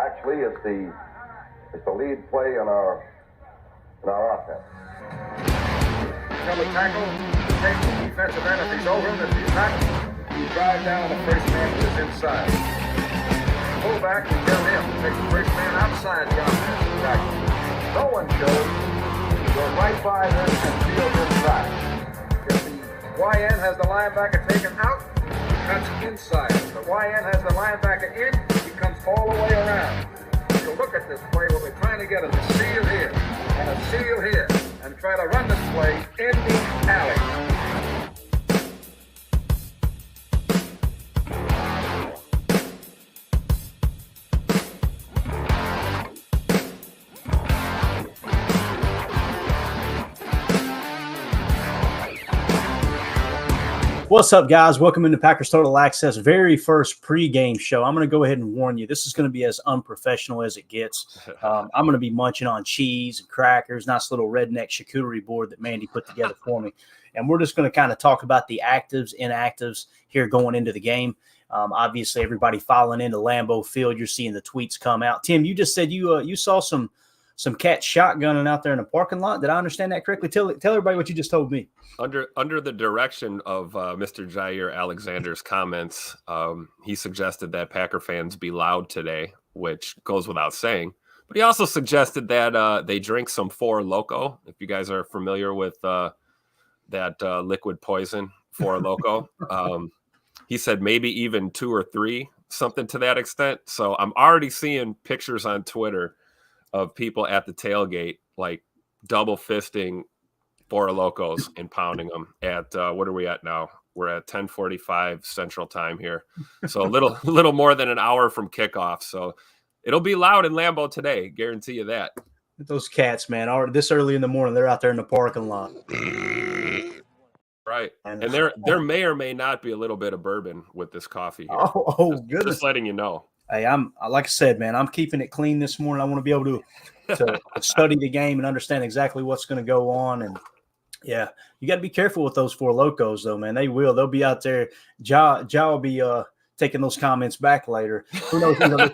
Actually, it's the lead play in our offense. From the tackle, take the defensive end. If he's over him, if he's not, you drive down the first man to his inside. Pull back and tell him to take the first man outside the offensive tackle. No one goes. Go right by them and field inside. If the YN has the linebacker taken out, he cuts inside. If the YN has the linebacker in, he comes all the way around. If you look at this play, what we're trying to get is a seal here and a seal here, and try to run this play in the alley. What's up, guys? Welcome into Packers Total Access very first pregame show. I'm going to go ahead and warn you, this is going to be as unprofessional as it gets. I'm going to be munching on cheese and crackers, nice little redneck charcuterie board that Mandy put together for me. And we're just going to kind of talk about the actives, inactives here going into the game. Obviously, everybody filing into Lambeau Field. You're seeing the tweets come out. Tim, you just said you saw some cats shotgunning out there in the parking lot. Did I understand that correctly? Tell everybody what you just told me. Under the direction of Mr. Jair Alexander's comments, he suggested that Packer fans be loud today, which goes without saying. But he also suggested that they drink some Four Loko. If you guys are familiar with that liquid poison, Four Loko, he said maybe even 2 or 3, something to that extent. So I'm already seeing pictures on Twitter of people at the tailgate, like double fisting Four Locos and pounding them at what are we at now? We're at 10:45 Central Time here, so a little more than an hour from kickoff. So it'll be loud in Lambeau today, guarantee you that. Those cats, man, already this early in the morning, they're out there in the parking lot. Right, and there may or may not be a little bit of bourbon with this coffee here. Oh, goodness! Just letting you know. Hey, like I said, man, I'm keeping it clean this morning. I want to be able to study the game and understand exactly what's going to go on. And yeah, you got to be careful with those Four Locos, though, man. They'll be out there. Ja will be taking those comments back later. Who knows?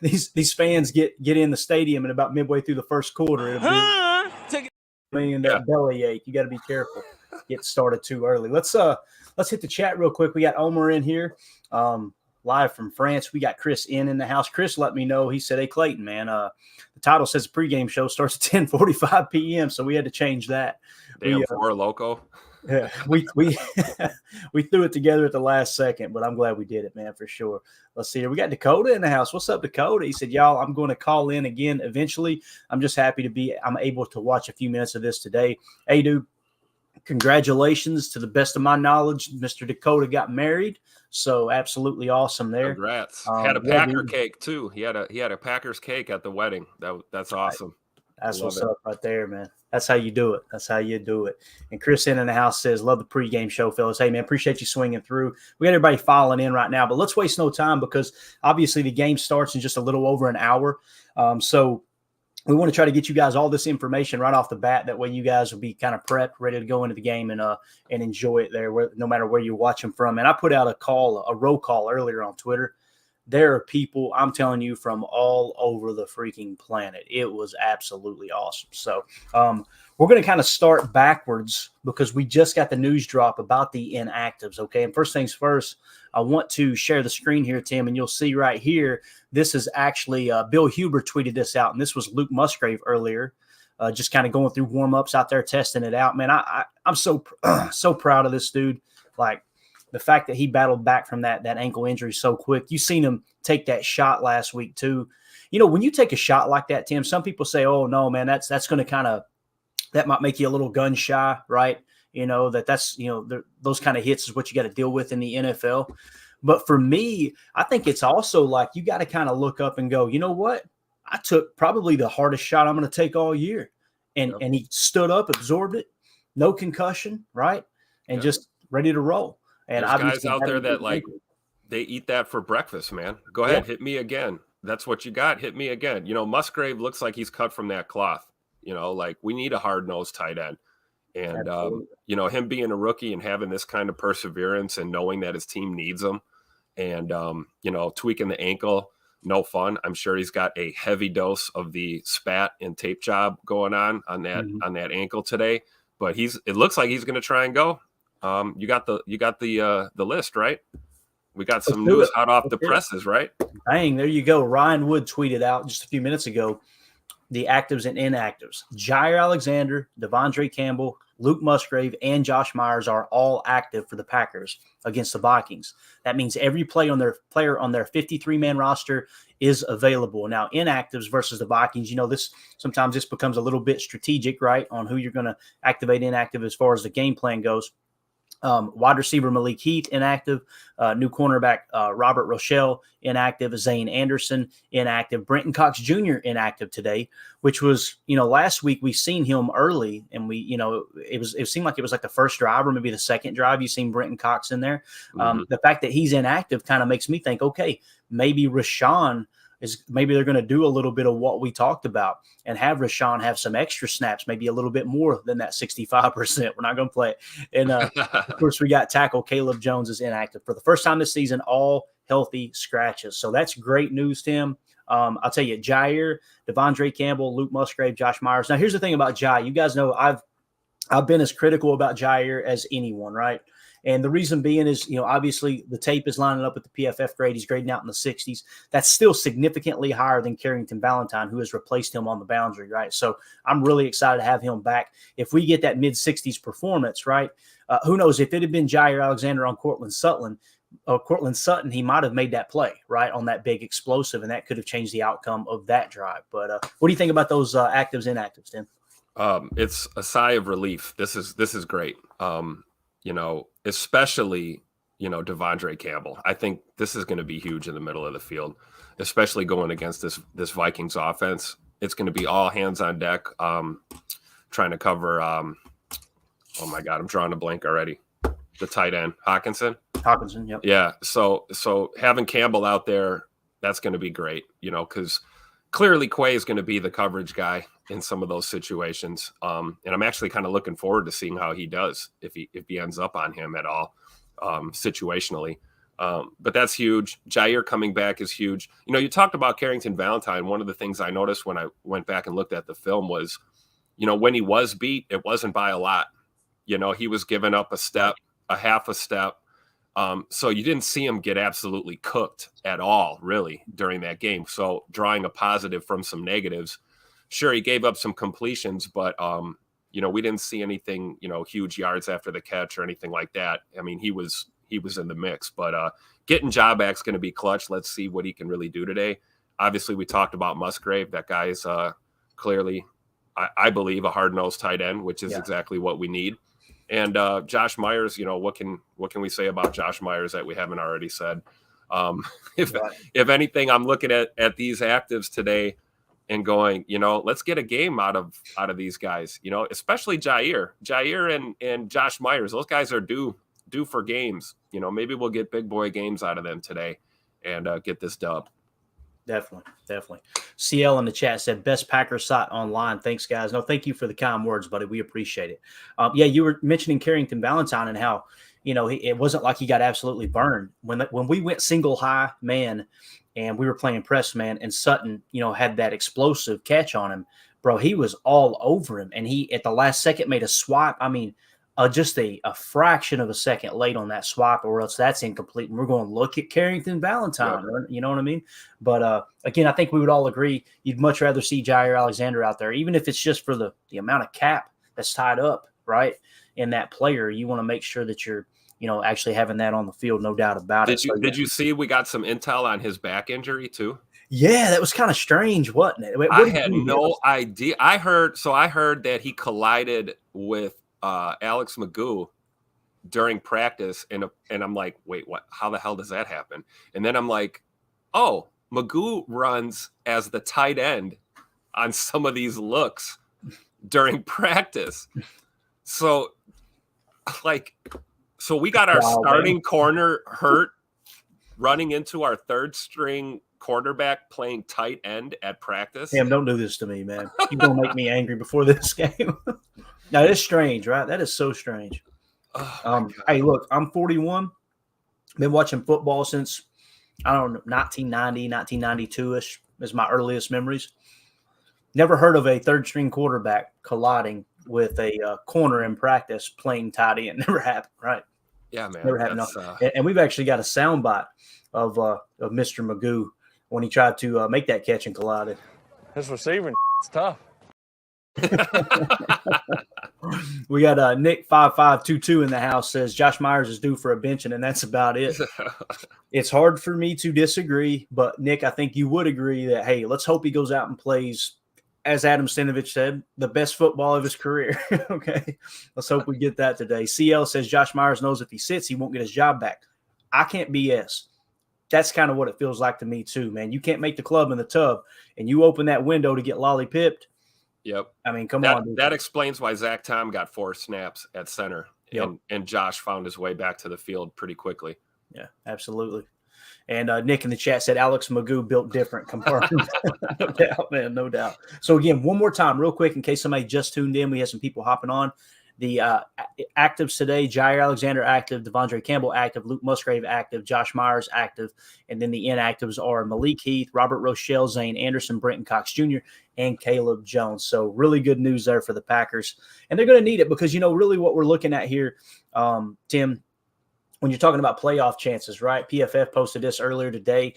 These fans get in the stadium and about midway through the first quarter, it'll be that bellyache. You got to be careful. Get started too early. Let's hit the chat real quick. We got Omer in here. Live from France. We got Chris in the house. Chris let me know. He said, "Hey, Clayton, man, the title says the pregame show starts at 10:45 p.m., so we had to change that." Damn, Four Loko. Yeah, we we threw it together at the last second, but I'm glad we did it, man, for sure. Let's see here. We got Dakota in the house. What's up, Dakota? He said, "Y'all, I'm going to call in again eventually. I'm just happy I'm able to watch a few minutes of this today." Hey, dude, congratulations. To the best of my knowledge, Mr. Dakota got married. So absolutely awesome there. Congrats. Had a Packer cake too. He had a Packers cake at the wedding. That's awesome. That's what's up right there, man. That's how you do it. That's how you do it. And Chris in the house says, "Love the pregame show, fellas." Hey, man, appreciate you swinging through. We got everybody filing in right now, but let's waste no time because obviously the game starts in just a little over an hour. So we want to try to get you guys all this information right off the bat. That way you guys will be kind of prepped, ready to go into the game and enjoy it there, no matter where you're watching from. And I put out a roll call earlier on Twitter. There are people, I'm telling you, from all over the freaking planet. It was absolutely awesome. So we're going to kind of start backwards because we just got the news drop about the inactives, okay? And first things first, I want to share the screen here, Tim, and you'll see right here, this is actually Bill Huber tweeted this out, and this was Luke Musgrave earlier, just kind of going through warm-ups out there, testing it out. Man, I'm so proud of this dude. Like, the fact that he battled back from that ankle injury so quick. You seen him take that shot last week too. You know, when you take a shot like that, Tim, some people say, "Oh no, man, that's going to that might make you a little gun shy," right? You know, that's those kind of hits is what you got to deal with in the NFL. But for me, I think it's also like you got to kind of look up and go, you know what? I took probably the hardest shot I'm going to take all year, and he stood up, absorbed it, no concussion, right, and just ready to roll. And there's guys out there that like they eat that for breakfast, man. Go ahead, hit me again. That's what you got. Hit me again. You know, Musgrave looks like he's cut from that cloth. You know, like we need a hard-nosed tight end. And, you know, him being a rookie and having this kind of perseverance and knowing that his team needs him and, you know, tweaking the ankle no fun. I'm sure he's got a heavy dose of the spat and tape job going on that ankle today. But it looks like he's going to try and go. You got the list, right? We got some news hot off the presses, right? Dang, there you go. Ryan Wood tweeted out just a few minutes ago the actives and inactives. Jair Alexander, Devondre Campbell, Luke Musgrave, and Josh Myers are all active for the Packers against the Vikings. That means every player on their 53-man roster is available. Now, inactives versus the Vikings, sometimes this becomes a little bit strategic, right, on who you're going to activate inactive as far as the game plan goes. Wide receiver Malik Heath inactive, new cornerback Robert Rochelle inactive, Zane Anderson inactive, Brenton Cox Jr. inactive today, which was last week we seen him early, and it seemed like it was like the first drive or maybe the second drive you seen Brenton Cox in there. The fact that he's inactive kind of makes me think, okay, maybe maybe they're going to do a little bit of what we talked about and have Rashawn have some extra snaps, maybe a little bit more than that 65%. We're not going to play it. And of course, we got tackle Caleb Jones is inactive for the first time this season, all healthy scratches. So that's great news, Tim. I'll tell you, Jair, Devondre Campbell, Luke Musgrave, Josh Myers. Now, here's the thing about Jair. You guys know I've been as critical about Jair as anyone, right? And the reason being is, obviously the tape is lining up with the PFF grade. He's grading out in the 60s. That's still significantly higher than Carrington Valentine, who has replaced him on the boundary, right? So I'm really excited to have him back. If we get that mid-60s performance, right, who knows? If it had been Jair Alexander on Cortland Sutton, he might have made that play, right, on that big explosive, and that could have changed the outcome of that drive. But what do you think about those actives, inactives, Tim? It's a sigh of relief. This is great. Especially, Devondre Campbell. I think this is going to be huge in the middle of the field, especially going against this Vikings offense. It's going to be all hands on deck, trying to cover. Oh my God, I'm drawing a blank already. The tight end, Hawkinson, yep. Yeah. So having Campbell out there, that's going to be great, because clearly Quay is going to be the coverage guy in some of those situations. And I'm actually kind of looking forward to seeing how he does if he ends up on him at all, situationally. But that's huge. Jair coming back is huge. You talked about Carrington Valentine. One of the things I noticed when I went back and looked at the film was, when he was beat, it wasn't by a lot. He was giving up a half a step. So you didn't see him get absolutely cooked at all, really, during that game. So drawing a positive from some negatives. Sure, he gave up some completions, but, we didn't see anything, huge yards after the catch or anything like that. I mean, he was in the mix. But getting Jobback's going to be clutch. Let's see what he can really do today. Obviously, we talked about Musgrave. That guy is clearly, I believe, a hard-nosed tight end, which is exactly what we need. And Josh Myers, what can we say about Josh Myers that we haven't already said? If anything, I'm looking at these actives today and going, let's get a game out of these guys, especially Jair and Josh Myers. Those guys are due for games. Maybe we'll get big boy games out of them today and get this dub. Definitely. CL in the chat said, best Packers site online. Thanks, guys. No, thank you for the kind words, buddy. We appreciate it. You were mentioning Carrington Valentine and how, it wasn't like he got absolutely burned. When we went single high man and we were playing press man and Sutton, had that explosive catch on him, bro, he was all over him. And he, at the last second, made a swipe. I mean, just a fraction of a second late on that swap, or else that's incomplete. And we're going to look at Carrington Valentine. Yeah. You know what I mean? But again, I think we would all agree you'd much rather see Jair Alexander out there, even if it's just for the amount of cap that's tied up, right, in that player. You want to make sure that you're, actually having that on the field, no doubt about it. Did you see we got some intel on his back injury too? Yeah, that was kind of strange, wasn't it? I had no idea. I heard that he collided with Alex Magoo during practice, and I'm like, wait, what? How the hell does that happen? And then I'm like, oh, Magoo runs as the tight end on some of these looks during practice. So we got our starting corner hurt, running into our third string quarterback playing tight end at practice. Damn, don't do this to me, man. You're gonna make me angry before this game. Now, that's strange, right? That is so strange. Hey, look, I'm 41. Been watching football since I don't know, 1990, 1992-ish is my earliest memories. Never heard of a third-string quarterback colliding with a corner in practice playing tight end. Never happened, right? Yeah, man. Never happened. That's, And we've actually got a soundbite of Mr. Magoo when he tried to make that catch and collided. His receiving is tough. We got Nick 5522 in the house says Josh Myers is due for a benching, and that's about it. It's hard for me to disagree, but Nick, I think you would agree that, hey, let's hope he goes out and plays, as Adam Stenovich said, the best football of his career. Okay, let's hope we get that today. CL says Josh Myers knows if he sits, he won't get his job back. I can't BS. That's kind of what it feels like to me too, man. You can't make the club in the tub, and you open that window to get lolly-pipped. Yep. I mean, come on. Dude. That explains why Zach Tom got 4 snaps at center, Yep. and Josh found his way back to the field pretty quickly. Yeah, absolutely. And Nick in the chat said Alex Magoo built different. Confirmed. No doubt, man, no doubt. So again, one more time, real quick, in case somebody just tuned in, we have some people hopping on. The actives today: Jair Alexander active, Devondre Campbell active, Luke Musgrave active, Josh Myers active, and then the inactives are Malik Heath, Robert Rochelle, Zane Anderson, Brenton Cox Jr., and Caleb Jones. So really good news there for the Packers, and they're going to need it because really what we're looking at here, Tim, when you're talking about playoff chances, right? PFF posted this earlier today.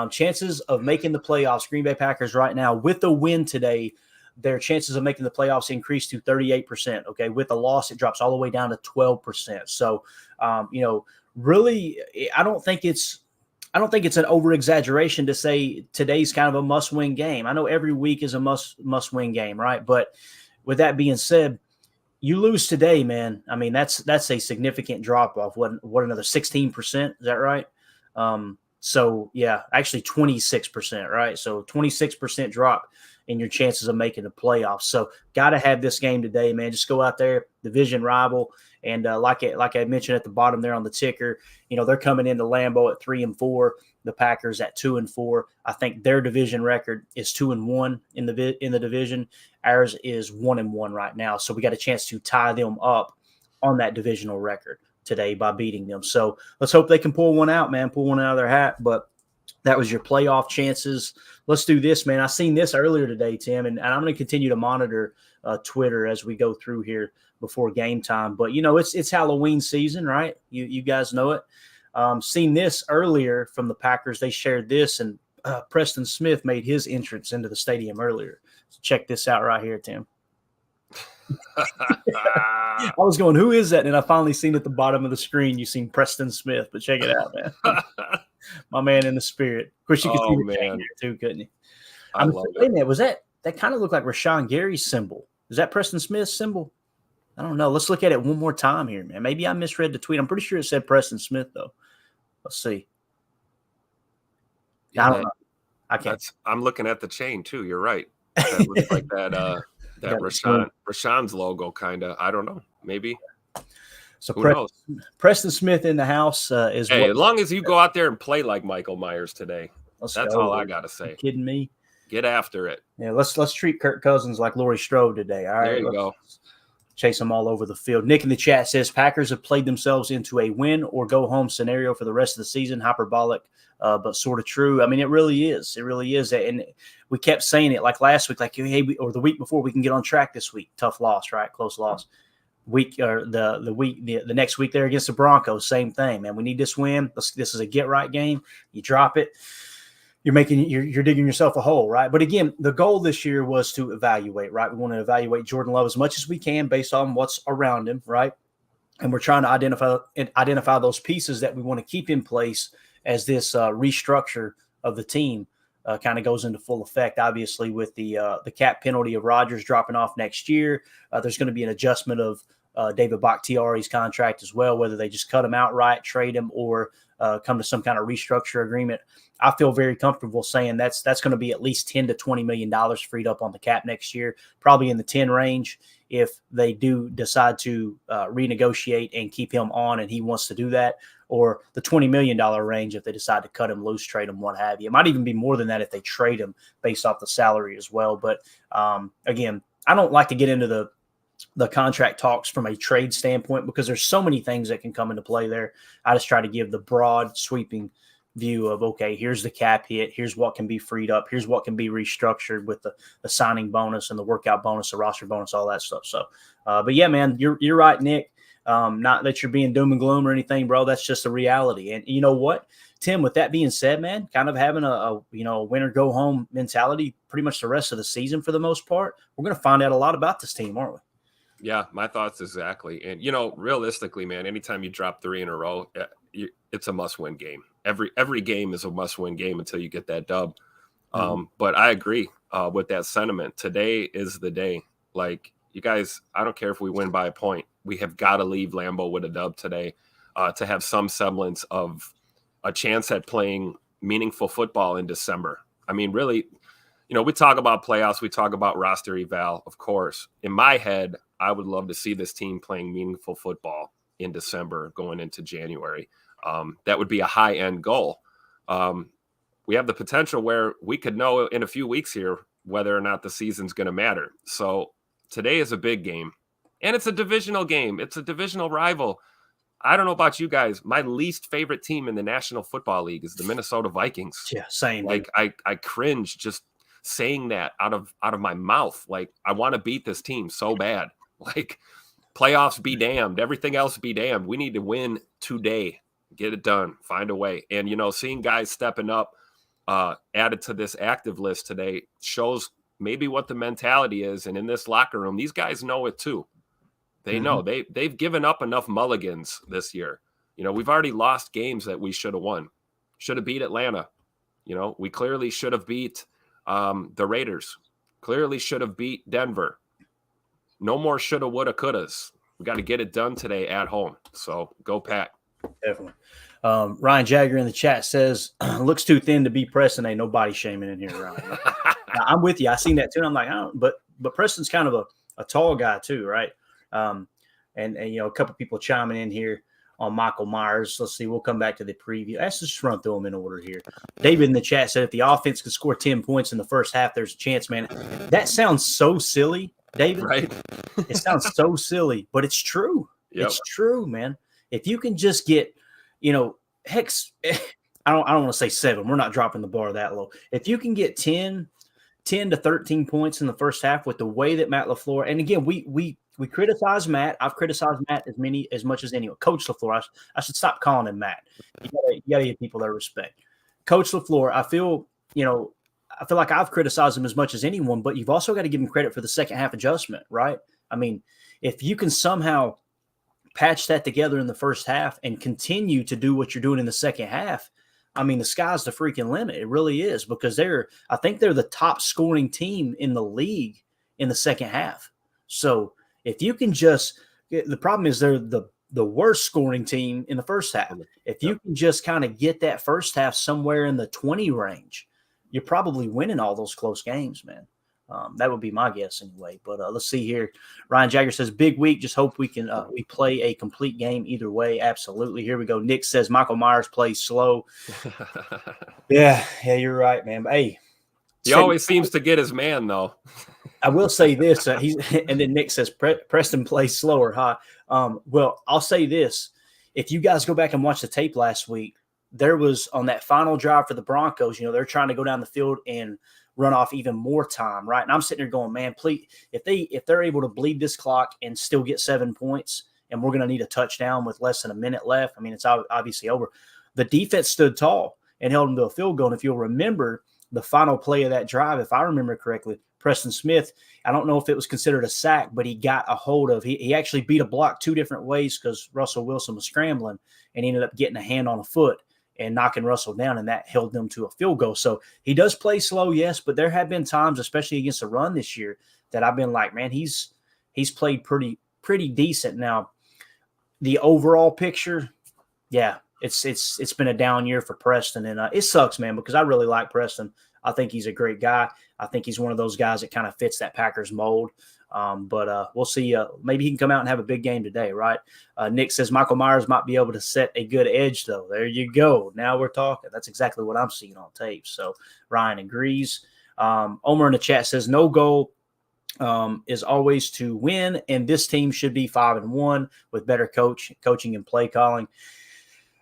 Chances of making the playoffs, Green Bay Packers right now with a win today, their chances of making the playoffs increase to 38%. Okay. With a loss, it drops all the way down to 12%. So, really, I don't think it's an over exaggeration to say today's kind of a must win game. I know every week is a must win game. Right. But with that being said, you lose today, man. I mean, that's a significant drop off. What another 16%? Is that right? So yeah, actually 26%, right? So 26% drop in your chances of making the playoffs. So got to have this game today, man. Just go out there, division rival, and like I mentioned at the bottom there on the ticker, they're coming into Lambeau at 3-4. The Packers at 2-4. I think their division record is 2-1 in the division. Ours is 1-1 right now. So we got a chance to tie them up on that divisional record today by beating them. So let's hope they can pull one out, man. Pull one out of their hat. But that was your playoff chances. Let's do this, man. I seen this earlier today, Tim, and I'm going to continue to monitor Twitter as we go through here before game time. But it's Halloween season, right? You guys know it. Seen this earlier from the Packers. They shared this, and Preston Smith made his entrance into the stadium earlier. So check this out right here, Tim. I was going, who is that? And I finally seen at the bottom of the screen, you seen Preston Smith. But check it out, man. My man in the spirit. Of course, you could see the chain there too, couldn't you? I love it. Man, was that kind of looked like Rashawn Gary's symbol? Is that Preston Smith's symbol? I don't know. Let's look at it one more time here, man. Maybe I misread the tweet. I'm pretty sure it said Preston Smith, though. Let's see. Yeah, I don't know. I can't. I'm looking at the chain too. You're right. That looks like that Rashawn's logo, kind of. I don't know. Maybe. So Who knows? Preston Smith in the house is. Hey, as long as you go out there and play like Michael Myers today, that's all I gotta say. You kidding me? Get after it. Yeah, let's treat Kirk Cousins like Laurie Strode today. All right, there you go. Chase them all over the field. Nick in the chat says Packers have played themselves into a win or go home scenario for the rest of the season. Hyperbolic, but sort of true. I mean, it really is. It really is. And we kept saying it like last week, like, hey, or the week before, we can get on track this week. Tough loss, right? Close loss. The next week there against the Broncos, same thing, man. We need this win. This is a get right game. You drop it, you're digging yourself a hole, right? But again, the goal this year was to evaluate, right? We want to evaluate Jordan Love as much as we can based on what's around him, right? And we're trying to identify those pieces that we want to keep in place as this restructure of the team kind of goes into full effect. Obviously, with the cap penalty of Rodgers dropping off next year, there's going to be an adjustment of David Bakhtiari's contract as well, whether they just cut him outright, trade him, or come to some kind of restructure agreement. I feel very comfortable saying that's going to be at least $10 to $20 million freed up on the cap next year, probably in the 10 range if they do decide to renegotiate and keep him on and he wants to do that, or the $20 million range if they decide to cut him loose, trade him, what have you. It might even be more than that if they trade him based off the salary as well. But again, I don't like to get into the contract talks from a trade standpoint because there's so many things that can come into play there. I just try to give the broad sweeping view of, okay, here's the cap hit, here's what can be freed up, here's what can be restructured with the signing bonus and the workout bonus, the roster bonus, all that stuff. So, but yeah, man, you're right, Nick. Not that you're being doom and gloom or anything, bro. That's just a reality. And you know what, Tim, with that being said, man, kind of having a win or go home mentality pretty much the rest of the season for the most part, we're going to find out a lot about this team, aren't we? Yeah, my thoughts exactly. And, realistically, man, anytime you drop 3 in a row, it's a must-win game. Every game is a must-win game until you get that dub. But I agree with that sentiment. Today is the day. Like, you guys, I don't care if we win by a point. We have got to leave Lambeau with a dub today to have some semblance of a chance at playing meaningful football in December. I mean, really, we talk about playoffs. We talk about roster eval, of course. In my head, I would love to see this team playing meaningful football in December going into January. That would be a high-end goal. We have the potential where we could know in a few weeks here whether or not the season's going to matter. So today is a big game, and it's a divisional game. It's a divisional rival. I don't know about you guys. My least favorite team in the National Football League is the Minnesota Vikings. Yeah, same. Like, I cringe just saying that out of my mouth. Like, I want to beat this team so bad. Like, playoffs be damned. Everything else be damned. We need to win today. Get it done. Find a way. And, seeing guys stepping up added to this active list today shows maybe what the mentality is. And in this locker room, these guys know it too. They know. They've given up enough mulligans this year. We've already lost games that we should have won. Should have beat Atlanta. We clearly should have beat the Raiders. Clearly should have beat Denver. No more shoulda, woulda, couldas. We got to get it done today at home. So go Pack. Definitely. Ryan Jagger in the chat says, looks too thin to be Preston. Ain't nobody shaming in here, Ryan. Now, I'm with you. I seen that too. And I'm like, I don't, but Preston's kind of a tall guy too, right? And a couple people chiming in here on Michael Myers. Let's see. We'll come back to the preview. Let's just run through them in order here. David in the chat said, if the offense could score 10 points in the first half, there's a chance, man. That sounds so silly, David. Right. It sounds so silly, but it's true. Yep. It's true, man. If you can just get, heck, I don't want to say 7. We're not dropping the bar that low. If you can get 10 to 13 points in the first half with the way that Matt LaFleur, and again, we criticize Matt. I've criticized Matt as much as anyone. Coach LaFleur, I should stop calling him Matt. You gotta give people their respect. Coach LaFleur, I feel like I've criticized him as much as anyone, but you've also got to give him credit for the second half adjustment, right? I mean, if you can somehow patch that together in the first half and continue to do what you're doing in the second half, I mean, the sky's the freaking limit. It really is, because I think they're the top scoring team in the league in the second half. So if you can the problem is they're the worst scoring team in the first half. If you can just kind of get that first half somewhere in the 20 range, you're probably winning all those close games, man. That would be my guess anyway. But let's see here. Ryan Jagger says, big week. Just hope we can we play a complete game either way. Absolutely. Here we go. Nick says Michael Myers plays slow. Yeah, you're right, man. But, hey, he always seems to get his man, though. I will say this. And then Nick says Preston plays slower. Huh? Well, I'll say this. If you guys go back and watch the tape last week, there was on that final drive for the Broncos, they're trying to go down the field and run off even more time, right? And I'm sitting there going, man, please, if they're able to bleed this clock and still get 7 points, and we're going to need a touchdown with less than a minute left, I mean, it's obviously over. The defense stood tall and held them to a field goal. And if you'll remember the final play of that drive, if I remember correctly, Preston Smith, I don't know if it was considered a sack, but he got a hold of, he actually beat a block 2 different ways because Russell Wilson was scrambling, and he ended up getting a hand on a foot and knocking Russell down, and that held them to a field goal. So he does play slow, yes, but there have been times, especially against the run this year, that I've been like, man, he's played pretty decent. Now, the overall picture, yeah, it's been a down year for Preston, and it sucks, man, because I really like Preston. I think he's a great guy. I think he's one of those guys that kind of fits that Packers mold. But we'll see. Maybe he can come out and have a big game today, right? Nick says Michael Myers might be able to set a good edge, though. There you go. Now we're talking. That's exactly what I'm seeing on tape. So Ryan agrees. Omer in the chat says no goal is always to win, and this team should be 5-1 with better coaching and play calling.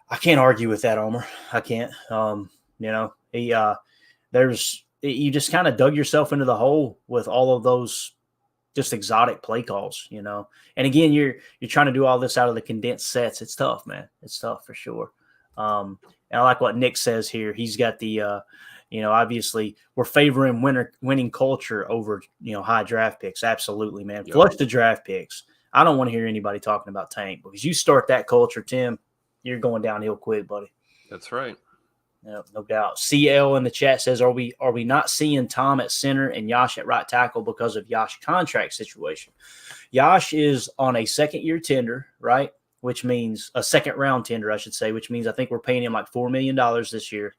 I can't argue with that, Omer. I can't. You just kind of dug yourself into the hole with all of those just exotic play calls, And again, you're trying to do all this out of the condensed sets. It's tough, man. It's tough for sure. And I like what Nick says here. He's got the, obviously we're favoring winning culture over, high draft picks. Absolutely, man. Yep. Flush the draft picks. I don't want to hear anybody talking about tank because you start that culture, Tim, you're going downhill quick, buddy. That's right. Yeah, no doubt. CL in the chat says, are we not seeing Tom at center and Yash at right tackle because of Yash contract situation? Yash is on a second-year tender, right? Which means a second-round tender, I should say, which means I think we're paying him like $4 million this year.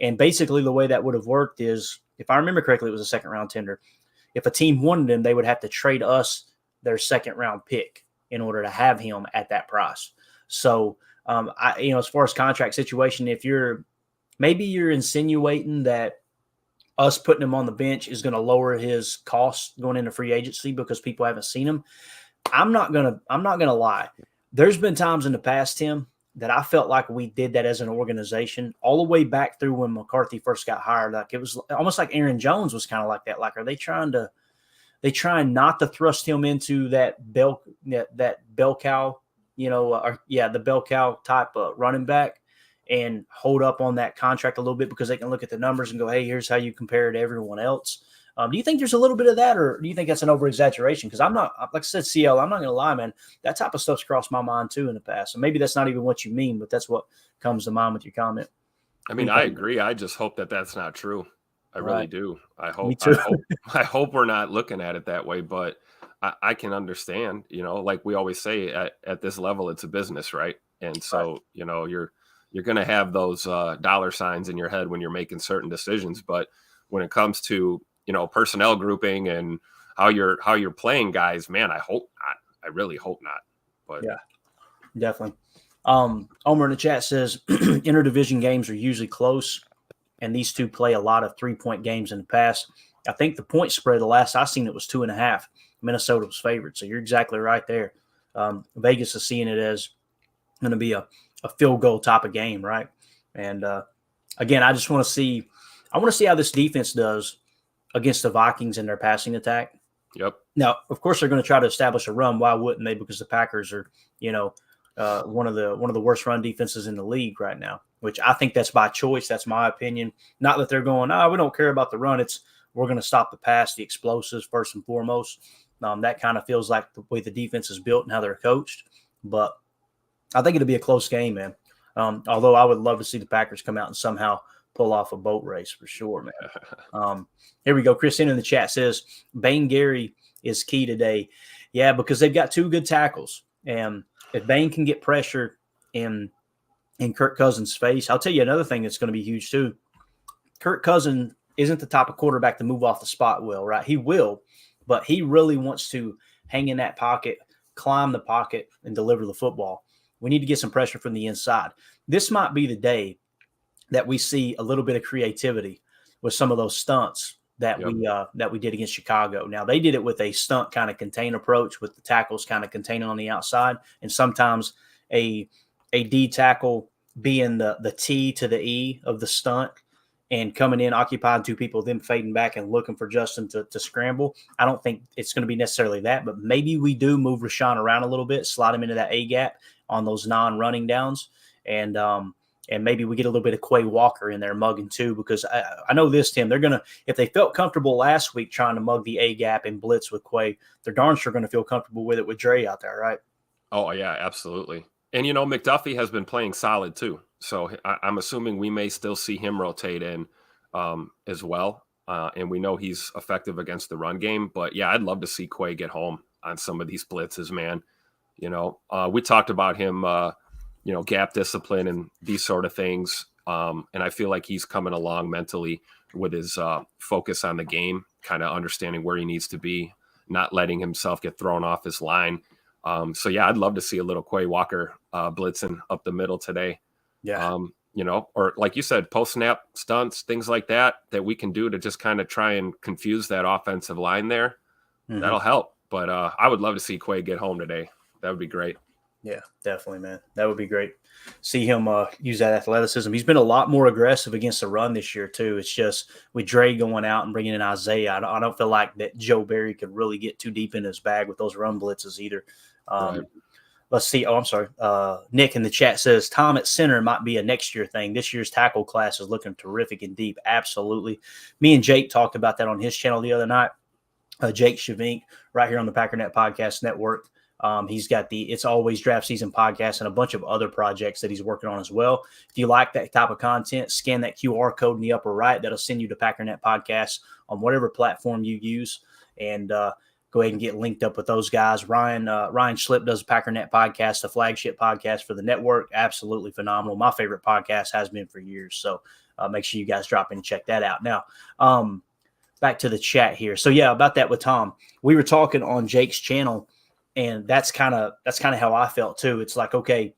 And basically the way that would have worked is, if I remember correctly, it was a second-round tender. If a team wanted him, they would have to trade us their second-round pick in order to have him at that price. So, as far as contract situation, maybe you're insinuating that us putting him on the bench is going to lower his costs going into free agency because people haven't seen him. I'm not gonna lie. There's been times in the past, Tim, that I felt like we did that as an organization all the way back through when McCarthy first got hired. Like it was almost like Aaron Jones was kind of like that. Like, are they trying not to thrust him into that bell cow, the bell cow type of running back and hold up on that contract a little bit because they can look at the numbers and go, hey, here's how you compare to everyone else. Do you think there's a little bit of that, or do you think that's an over-exaggeration? Because I'm not, like I said, CL, I'm not going to lie, man. That type of stuff's crossed my mind too in the past. So maybe that's not even what you mean, but that's what comes to mind with your comment. I mean, I agree. I just hope that that's not true. I really do. I hope. Me too. I hope we're not looking at it that way, but I can understand. Like we always say, at this level, it's a business, right? And so, you're going to have those dollar signs in your head when you're making certain decisions. But when it comes to, personnel grouping and how you're playing guys, man, I hope not. I really hope not. But yeah, definitely. Omer in the chat says interdivision games are usually close, and these two play a lot of 3-point games in the past. I think the point spread, the last I seen it was 2.5. Minnesota was favored. So you're exactly right there. Vegas is seeing it as going to be a field goal type of game, right? And again, I want to see how this defense does against the Vikings in their passing attack. Yep. Now, of course, they're going to try to establish a run. Why wouldn't they? Because the Packers are, one of the worst run defenses in the league right now. Which I think that's by choice. That's my opinion. Not that they're going, we don't care about the run. It's we're going to stop the pass, the explosives first and foremost. That kind of feels like the way the defense is built and how they're coached. But I think it'll be a close game, man. Although I would love to see the Packers come out and somehow pull off a boat race for sure, man. Here we go. Chris in the chat says Bane Gary is key today. Yeah, because they've got two good tackles. And if Bane can get pressure in Kirk Cousins' face, I'll tell you another thing that's going to be huge too. Kirk Cousins isn't the type of quarterback to move off the spot well, right? He will, but he really wants to hang in that pocket, climb the pocket, and deliver the football. We need to get some pressure from the inside. This might be the day that we see a little bit of creativity with some of those stunts that we did against Chicago. Now, they did it with a stunt kind of contain approach with the tackles kind of containing on the outside, and sometimes a D tackle being the T to the E of the stunt and coming in, occupying two people, then fading back and looking for Justin to scramble. I don't think it's going to be necessarily that, but maybe we do move Rashawn around a little bit, slide him into that A gap on those non-running downs, and maybe we get a little bit of Quay Walker in there mugging too, because I know this, Tim, they're going to, if they felt comfortable last week trying to mug the A gap and blitz with Quay, they're darn sure going to feel comfortable with it with Dre out there, right? Oh, yeah, absolutely. And, McDuffie has been playing solid too. So I'm assuming we may still see him rotate in as well. And we know he's effective against the run game. But, yeah, I'd love to see Quay get home on some of these blitzes, man. We talked about him, gap discipline and these sort of things. And I feel like he's coming along mentally with his focus on the game, kind of understanding where he needs to be, not letting himself get thrown off his line. So, yeah, I'd love to see a little Quay Walker blitzing up the middle today. Yeah. Or like you said, post-snap stunts, things like that we can do to just kind of try and confuse that offensive line there. Mm-hmm. That'll help. But I would love to see Quay get home today. That would be great. Yeah, definitely, man. That would be great. See him use that athleticism. He's been a lot more aggressive against the run this year, too. It's just with Dre going out and bringing in Isaiah, I don't feel like that Joe Barry could really get too deep in his bag with those run blitzes either. Right. Let's see. Oh, I'm sorry. Nick in the chat says Tom at center might be a next year thing. This year's tackle class is looking terrific and deep. Absolutely. Me and Jake talked about that on his channel the other night. Jake Shavink, right here on the Packernet Podcast Network. He's got the It's Always Draft Season podcast and a bunch of other projects that he's working on as well. If you like that type of content, scan that QR code in the upper right. That'll send you to Packernet Podcasts on whatever platform you use. And go ahead and get linked up with those guys. Ryan Schlip does Packernet Podcast, the flagship podcast for the network. Absolutely phenomenal. My favorite podcast has been for years. So make sure you guys drop in and check that out. Now, back to the chat here. So yeah, about that with Tom, we were talking on Jake's channel, and that's kind of how I felt too. It's like, okay,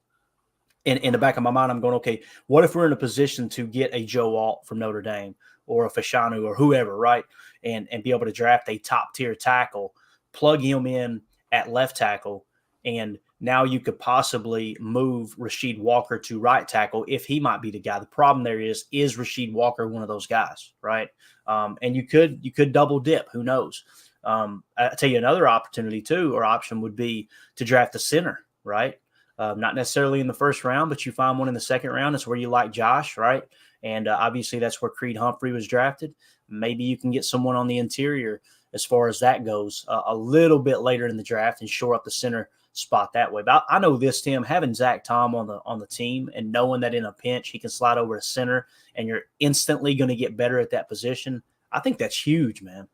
in the back of my mind, I'm going, okay, what if we're in a position to get a Joe Alt from Notre Dame or a Fashanu or whoever, right? And be able to draft a top tier tackle, plug him in at left tackle, and now you could possibly move Rasheed Walker to right tackle if he might be the guy. The problem there is Rasheed Walker one of those guys, right? And you could double dip. Who knows? I'll tell you another opportunity too, or option would be to draft a center, right? Not necessarily in the first round, but you find one in the second round. That's where you like Josh, right? And obviously that's where Creed Humphrey was drafted. Maybe you can get someone on the interior as far as that goes a little bit later in the draft and shore up the center spot that way. But I know this, Tim, having Zach Tom on the team and knowing that in a pinch he can slide over to center and you're instantly going to get better at that position, I think that's huge, man.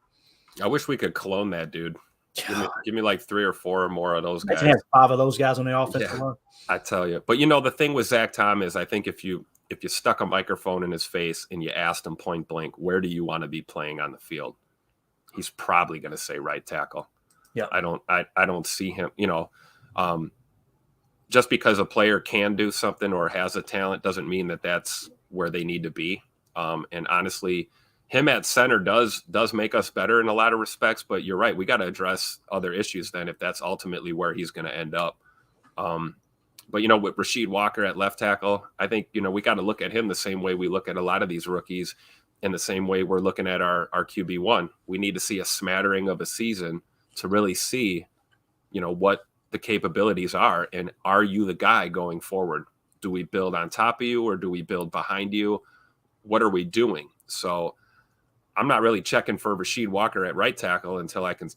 I wish we could clone that dude. Give me like 3 or 4 or more of those guys. Have 5 of those guys on the offensive line. I tell you. But the thing with Zach Tom is I think if you stuck a microphone in his face and you asked him point blank, where do you want to be playing on the field? He's probably going to say right tackle. Yeah. I don't see him, just because a player can do something or has a talent doesn't mean that that's where they need to be. And honestly, him at center does make us better in a lot of respects, but you're right. We got to address other issues then if that's ultimately where he's going to end up. But with Rasheed Walker at left tackle, I think, we got to look at him the same way we look at a lot of these rookies, in the same way we're looking at our QB1. We need to see a smattering of a season to really see, what the capabilities are. And are you the guy going forward? Do we build on top of you or do we build behind you? What are we doing? So I'm not really checking for Rasheed Walker at right tackle until I can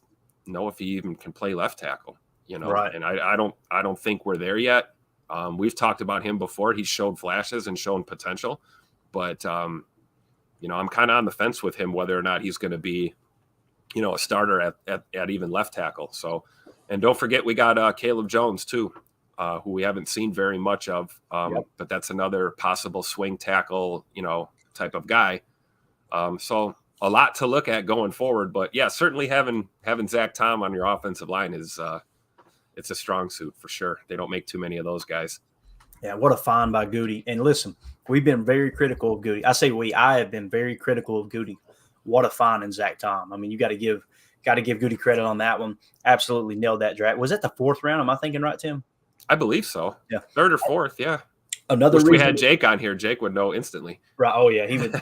know if he even can play left tackle, Right. And I don't think we're there yet. We've talked about him before. He's showed flashes and shown potential, but I'm kind of on the fence with him whether or not he's going to be, a starter at even left tackle. So, and don't forget we got Caleb Jones too, who we haven't seen very much of, but that's another possible swing tackle, type of guy. So a lot to look at going forward, but yeah, certainly having Zach Tom on your offensive line is it's a strong suit for sure. They don't make too many of those guys. Yeah, what a find by Goody. And listen, we've been very critical of Goody. I have been very critical of Goody. What a find in Zach Tom. I mean, you got to give Goody credit on that one. Absolutely nailed that draft. Was that the 4th round? Am I thinking right, Tim? I believe so. Yeah. 3rd or 4th, yeah. Another reason we had Jake on here. Jake would know instantly. Right. Oh, yeah. He would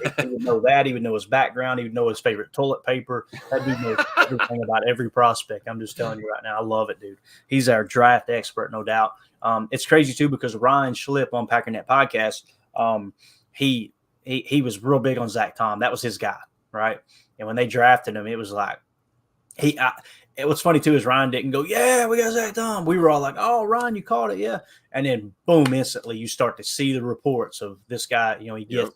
know that. He would know his background. He would know his favorite toilet paper. That dude knows everything about every prospect. I'm just telling you right now. I love it, dude. He's our draft expert, no doubt. It's crazy, too, because Ryan Schlip on Packernet Podcast, he was real big on Zach Tom. That was his guy, right? And when they drafted him, it was like what's funny, too, is Ryan didn't go, yeah, we got Zach Tom. We were all like, oh, Ryan, you caught it, yeah. And then, boom, instantly you start to see the reports of this guy, he gets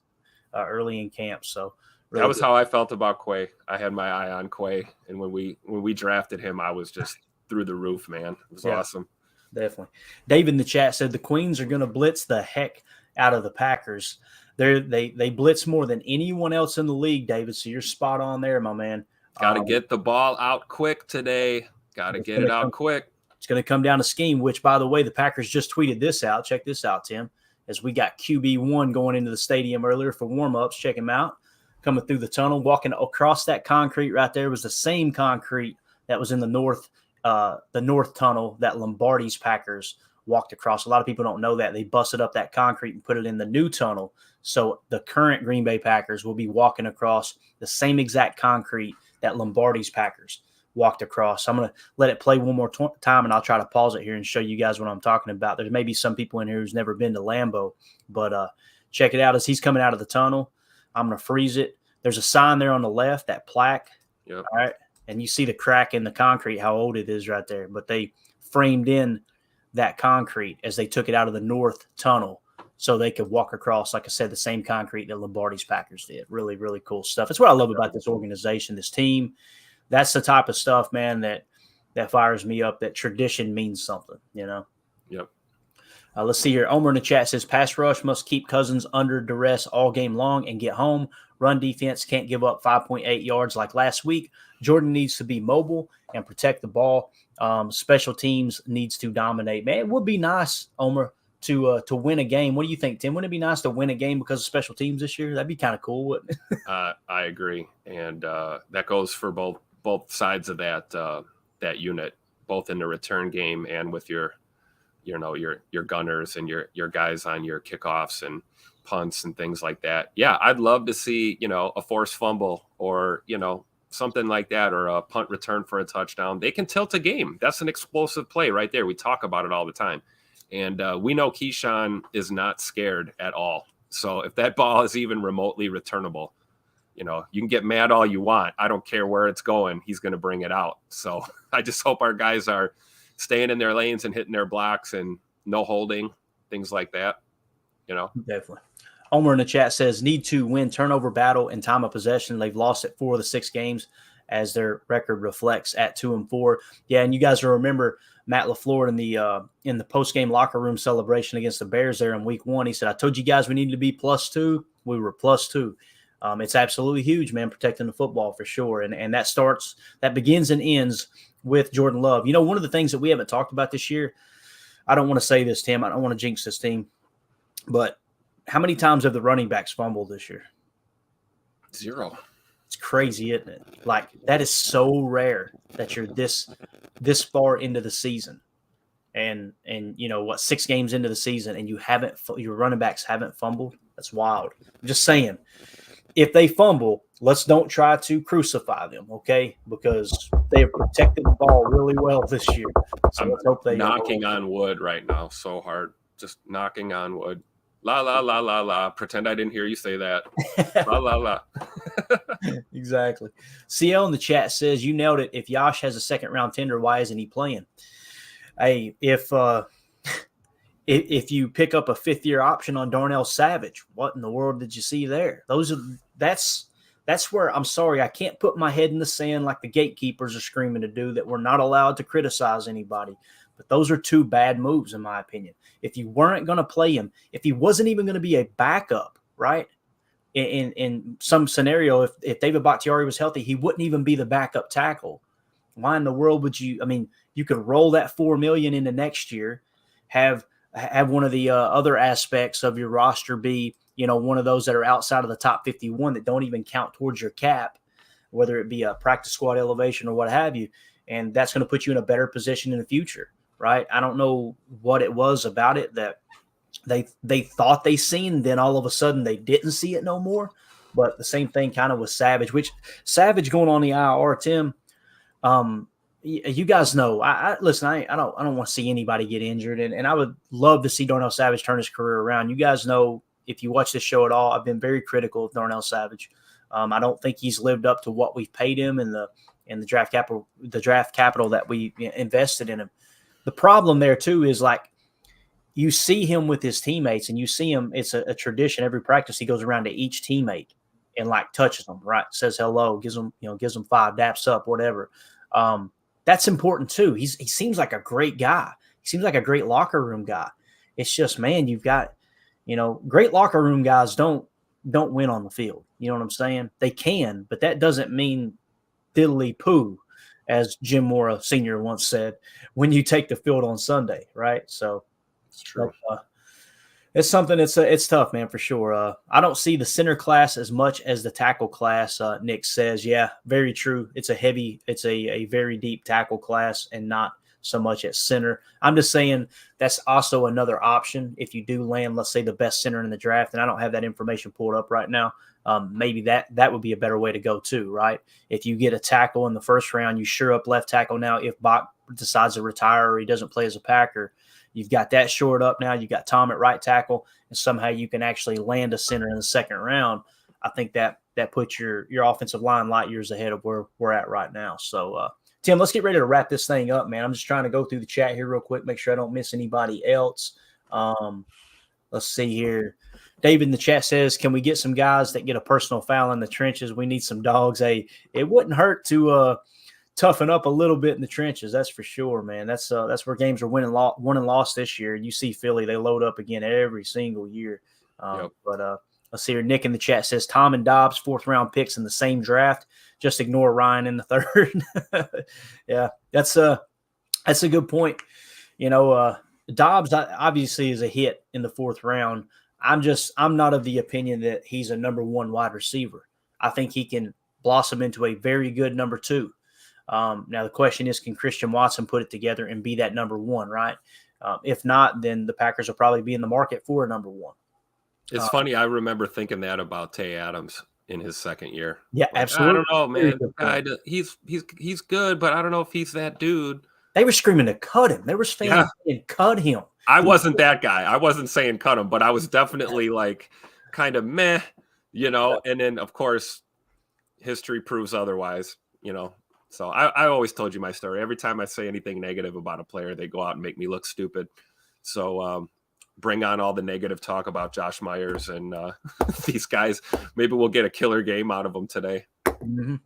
early in camp. So really that was how I felt about Quay. I had my eye on Quay. And when we drafted him, I was just through the roof, man. It was awesome. Definitely. Dave in the chat said the Queens are going to blitz the heck out of the Packers. They blitz more than anyone else in the league, David. So you're spot on there, my man. Got to get the ball out quick today. Got to get it out quick. It's going to come down to scheme, which, by the way, the Packers just tweeted this out. Check this out, Tim, as we got QB1 going into the stadium earlier for warm-ups. Check him out. Coming through the tunnel, walking across that concrete right there was the same concrete that was in the north tunnel that Lombardi's Packers walked across. A lot of people don't know that. They busted up that concrete and put it in the new tunnel. So the current Green Bay Packers will be walking across the same exact concrete that Lombardi's Packers walked across. I'm going to let it play one more time, and I'll try to pause it here and show you guys what I'm talking about. There may be some people in here who's never been to Lambeau, but check it out as he's coming out of the tunnel. I'm going to freeze it. There's a sign there on the left, that plaque. Yep. All right. And you see the crack in the concrete, how old it is right there. But they framed in that concrete as they took it out of the north tunnel so they could walk across, like I said, the same concrete that Lombardi's Packers did. Really, really cool stuff. That's what I love about this organization, this team. That's the type of stuff, man, that fires me up, that tradition means something, you know? Yep. Let's see here. Omer in the chat says, pass rush must keep Cousins under duress all game long and get home. Run defense can't give up 5.8 yards like last week. Jordan needs to be mobile and protect the ball. Special teams needs to dominate. Man, it would be nice, Omer, to win a game. What do you think, Tim? Wouldn't it be nice to win a game because of special teams this year? That'd be kind of cool, wouldn't it? I agree. And that goes for both sides of that unit, both in the return game and with your gunners and your guys on your kickoffs and punts and things like that. Yeah, I'd love to see, a forced fumble or, something like that, or a punt return for a touchdown. They can tilt a game. That's an explosive play right there. We talk about it all the time. And we know Keyshawn is not scared at all. So if that ball is even remotely returnable, you can get mad all you want. I don't care where it's going. He's going to bring it out. So I just hope our guys are staying in their lanes and hitting their blocks and no holding, things like that, Definitely. Omer in the chat says, need to win turnover battle and time of possession. They've lost at 4 of the 6 games as their record reflects at 2-4. Yeah, and you guys will remember Matt LaFleur in the post-game locker room celebration against the Bears there in week 1. He said, I told you guys we needed to be +2. We were +2. It's absolutely huge, man, protecting the football for sure. And that begins and ends with Jordan Love. One of the things that we haven't talked about this year, I don't want to say this, Tim. I don't want to jinx this team. But how many times have the running backs fumbled this year? 0. It's crazy, isn't it? Like, that is so rare that you're this far into the season. And 6 games into the season and your running backs haven't fumbled? That's wild. I'm just saying, if they fumble, let's don't try to crucify them, okay? Because they have protected the ball really well this year. So let's hope they knocking on wood right now so hard. Just knocking on wood. La, la, la, la, la. Pretend I didn't hear you say that. La, la, la. Exactly. CL in the chat says, you nailed it. If Yash has a second-round tender, why isn't he playing? Hey, if you pick up a 5th-year option on Darnell Savage, what in the world did you see there? That's where, I'm sorry, I can't put my head in the sand like the gatekeepers are screaming to do, that we're not allowed to criticize anybody. But those are 2 bad moves, in my opinion. If you weren't going to play him, if he wasn't even going to be a backup, right, in some scenario, if David Bakhtiari was healthy, he wouldn't even be the backup tackle. Why in the world would you – I mean, you could roll that $4 million into next year, have one of the other aspects of your roster be, one of those that are outside of the top 51 that don't even count towards your cap, whether it be a practice squad elevation or what have you, and that's going to put you in a better position in the future. Right. I don't know what it was about it that they thought they seen, then all of a sudden they didn't see it no more. But the same thing kind of with Savage, which Savage going on the IR, Tim. You guys know, listen, I don't want to see anybody get injured, and I would love to see Darnell Savage turn his career around. You guys know, if you watch this show at all, I've been very critical of Darnell Savage. I don't think he's lived up to what we've paid him and the draft capital that we invested in him. The problem there, too, is like you see him with his teammates and you see him. It's a tradition. Every practice he goes around to each teammate and like touches them, right? Says hello, gives them 5, daps up, whatever. That's important, too. He seems like a great guy. He seems like a great locker room guy. It's just, man, you've got, great locker room guys don't win on the field. You know what I'm saying? They can, but that doesn't mean diddly poo, as Jim Mora Sr. once said, when you take the field on Sunday, right? So it's true. It's something. It's tough, man, for sure. I don't see the center class as much as the tackle class. Nick says, yeah, very true. It's a very deep tackle class and not so much at center. I'm just saying that's also another option if you do land, let's say, the best center in the draft, and I don't have that information pulled up right now. Maybe that would be a better way to go too, right? If you get a tackle in the first round, you shore up left tackle now. If Bach decides to retire or he doesn't play as a Packer, you've got that shored up now. You got Tom at right tackle, and somehow you can actually land a center in the second round. I think that puts your offensive line light years ahead of where we're at right now. So, Tim, let's get ready to wrap this thing up, man. I'm just trying to go through the chat here real quick, make sure I don't miss anybody else. Let's see here. David in the chat says, can we get some guys that get a personal foul in the trenches? We need some dogs. Hey, it wouldn't hurt to toughen up a little bit in the trenches. That's for sure, man. That's where games are won and lost this year. You see Philly, they load up again every single year. But let's see here. Nick in the chat says, Tom and Dobbs, 4th-round picks in the same draft. Just ignore Ryan in the 3rd. Yeah, that's a good point. You know, Dobbs obviously is a hit in the 4th round. I'm not of the opinion that he's a number 1 wide receiver. I think he can blossom into a very good number 2. Now the question is, can Christian Watson put it together and be that number 1, right? If not, then the Packers will probably be in the market for a number 1. It's funny. I remember thinking that about Tay Adams in his 2nd year. Yeah, absolutely. I don't know, man. He's good, but I don't know if he's that dude. They were screaming to cut him. They were saying cut him. I wasn't that guy. I wasn't saying cut him, but I was definitely like kind of meh, you know. And then, of course, history proves otherwise, you know. So I always told you my story. Every time I say anything negative about a player, they go out and make me look stupid. So bring on all the negative talk about Josh Myers and these guys. Maybe we'll get a killer game out of them today. Mm-hmm.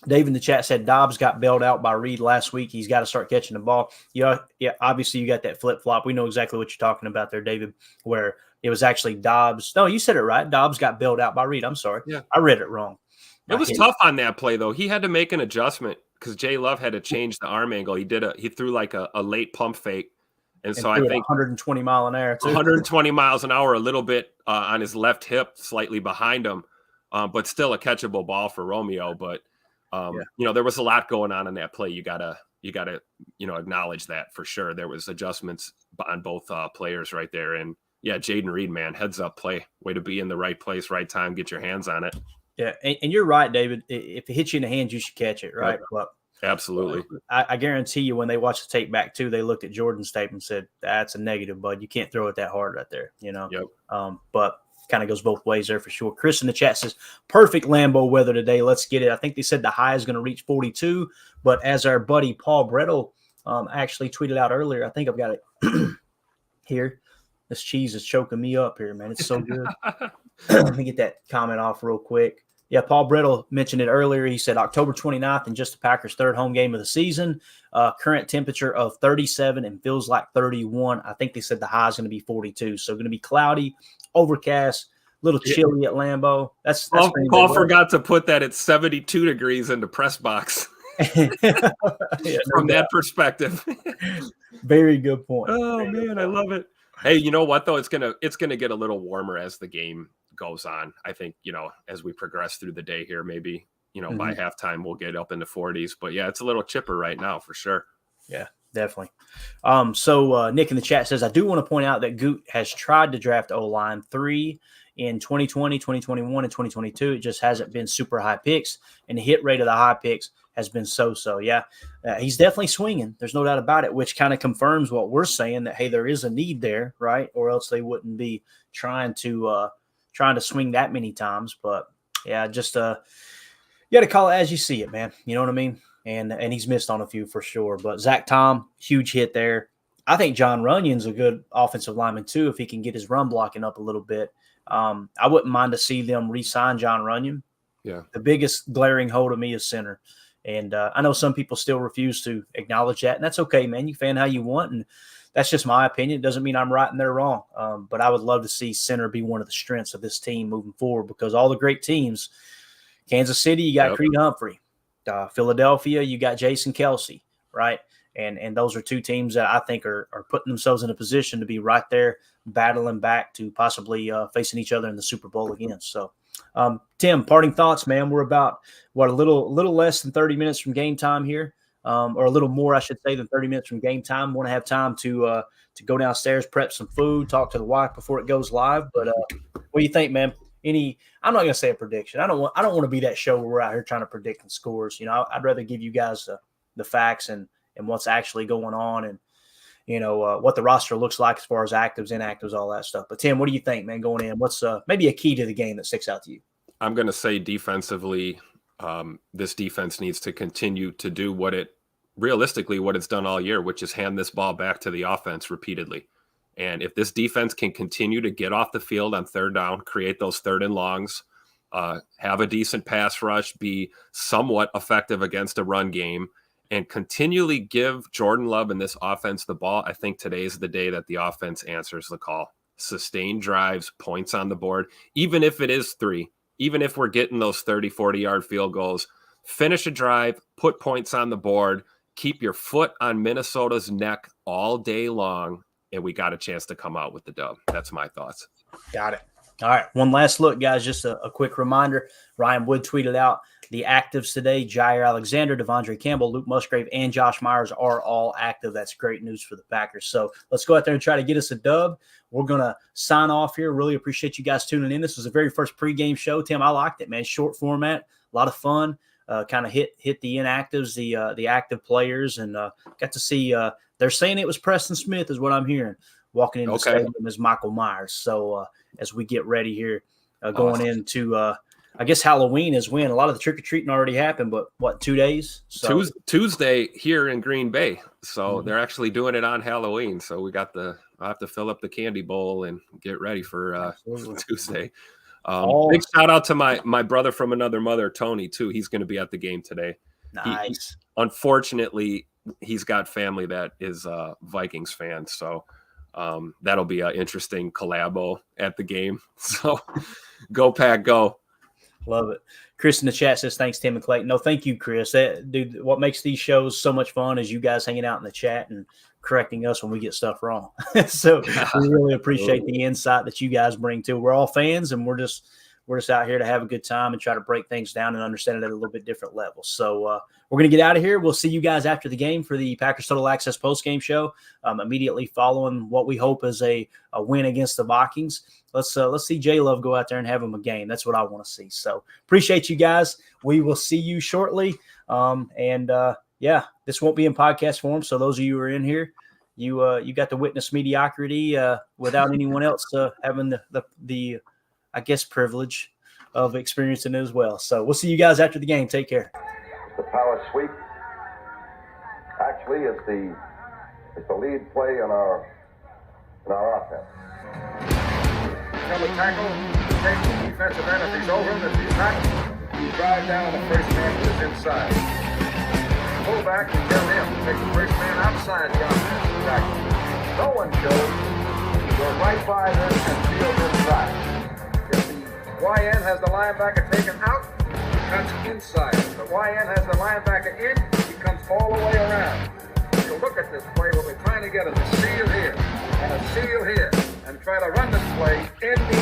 Dave in the chat said Dobbs got bailed out by Reed last week. He's got to start catching the ball. Yeah, obviously you got that flip-flop. We know exactly what you're talking about there, David, where it was actually Dobbs. No, you said it right. Dobbs got bailed out by Reed. I'm sorry. Yeah. I read it wrong. It was tough on that play, though. He had to make an adjustment because Jay Love had to change the arm angle. He threw like a late pump fake. And so I think 120 mile an hour, too. 120 miles an hour, a little bit on his left hip, slightly behind him, but still a catchable ball for Romeo. But you know, there was a lot going on in that play. You gotta acknowledge that for sure. There was adjustments on both players right there. And yeah, Jaden Reed, man, heads up play, way to be in the right place, right time, get your hands on it. Yeah, and you're right, David. If it hits you in the hands, you should catch it, right? Yep. Absolutely. I guarantee you when they watch the tape back, too, they looked at Jordan's tape and said, that's a negative, bud. You can't throw it that hard right there, you know? Yep. But kind of goes both ways there for sure. Chris in the chat says, perfect Lambeau weather today. Let's get it. I think they said the high is going to reach 42, but as our buddy Paul Brettel actually tweeted out earlier, I think I've got it here. This cheese is choking me up here, man. It's so good. Let me get that comment off real quick. Yeah, Paul Brettel mentioned it earlier. He said October 29th and just the Packers' 3rd home game of the season. Current temperature of 37 and feels like 31. I think they said the high is going to be 42. So going to be cloudy, overcast, a little chilly at Lambeau. That's Paul forgot to put that at 72 degrees in the press box. From that perspective. Very good point. Oh, man, I love it. Hey, you know what, though? It's gonna get a little warmer as the game goes on. I think, you know, as we progress through the day here, maybe, you know, by halftime we'll get up in the 40s. But yeah, it's a little chipper right now for sure. Yeah, definitely. So Nick in the chat says, I do want to point out that Goot has tried to draft O-line 3 in 2020, 2021, and 2022. It just hasn't been super high picks, and the hit rate of the high picks has been so. Yeah, he's definitely swinging. There's no doubt about it, which kind of confirms what we're saying, that, hey, there is a need there, right? Or else they wouldn't be trying to swing that many times. But yeah, just you got to call it as you see it, man. You know what I mean? And he's missed on a few for sure. But Zach Tom, huge hit there. I think John Runyon's a good offensive lineman too, if he can get his run blocking up a little bit. I wouldn't mind to see them re-sign John Runyon. Yeah. The biggest glaring hole to me is center. And I know some people still refuse to acknowledge that, and that's okay, man. You fan how you want, and that's just my opinion. It doesn't mean I'm right and they're wrong. But I would love to see center be one of the strengths of this team moving forward, because all the great teams, Kansas City, you got Creed Humphrey. Philadelphia, you got Jason Kelsey, right? And those are two teams that I think are putting themselves in a position to be right there battling back to possibly facing each other in the Super Bowl again. So, Tim, parting thoughts, man. We're about, a little less than 30 minutes from game time here. or a little more, I should say, than 30 minutes from game time. Want to have time to go downstairs, prep some food, talk to the wife before it goes live. But what do you think, man? I'm not going to say a prediction. I don't want to be that show where we're out here trying to predict the scores. I'd rather give you guys the facts and what's actually going on, and what the roster looks like as far as actives, inactives, all that stuff. But Tim, what do you think, man, going in? What's maybe a key to the game that sticks out to you? I'm going to say defensively, this defense needs to continue to do what it's done all year, which is hand this ball back to the offense repeatedly. And if this defense can continue to get off the field on third down, create those third and longs, have a decent pass rush, be somewhat effective against a run game, and continually give Jordan Love and this offense the ball, I think today's the day that the offense answers the call. Sustained drives, points on the board, even if it is 3, even if we're getting those 30, 40-yard field goals, finish a drive, put points on the board, keep your foot on Minnesota's neck all day long, and we got a chance to come out with the dub. That's my thoughts. Got it. All right. One last look, guys. Just a quick reminder. Ryan Wood tweeted out the actives today. Jair Alexander, Devondre Campbell, Luke Musgrave, and Josh Myers are all active. That's great news for the Packers. So let's go out there and try to get us a dub. We're going to sign off here. Really appreciate you guys tuning in. This was the very first pregame show. Tim, I liked it, man. Short format, a lot of fun. Kind of hit the inactives, the active players, and got to see they're saying it was Preston Smith is what I'm hearing. Walking into the stadium is Michael Myers. So as we get ready here, going into I guess Halloween is when a lot of the trick-or-treating already happened, but what, 2 days? So, Tuesday here in Green Bay. So they're actually doing it on Halloween. So I'll have to fill up the candy bowl and get ready for Tuesday. Big shout out to my brother from another mother, Tony, too. He's going to be at the game today. Nice. Unfortunately, he's got family that is Vikings fans. So that'll be an interesting collabo at the game. So go Pack, go. Love it. Chris in the chat says, thanks, Tim and Clayton. No, thank you, Chris. Dude, what makes these shows so much fun is you guys hanging out in the chat and correcting us when we get stuff wrong. So we really appreciate the insight that you guys bring too. We're all fans, and we're just out here to have a good time and try to break things down and understand it at a little bit different level. So we're going to get out of here. We'll see you guys after the game for the Packers Total Access postgame show, immediately following what we hope is a win against the Vikings. Let's see J-Love go out there and have him a game. That's what I want to see. So appreciate you guys. We will see you shortly. This won't be in podcast form. So those of you who are in here, you got to witness mediocrity without anyone else having the I guess privilege of experiencing it as well. So we'll see you guys after the game. Take care. The power sweep actually is the lead play in our offense. Double tackle, take the defensive end if he's over him. If he's not, you drive down the first man to his inside. Pull back and tell him to take the first man outside the offensive tackle. No one goes. Go right by them and field inside. If the YN has the linebacker taken out, he cuts inside. If the YN has the linebacker in, he comes all the way around. If you look at this play, what we're trying to get is a seal here and a seal here, and try to run this play in the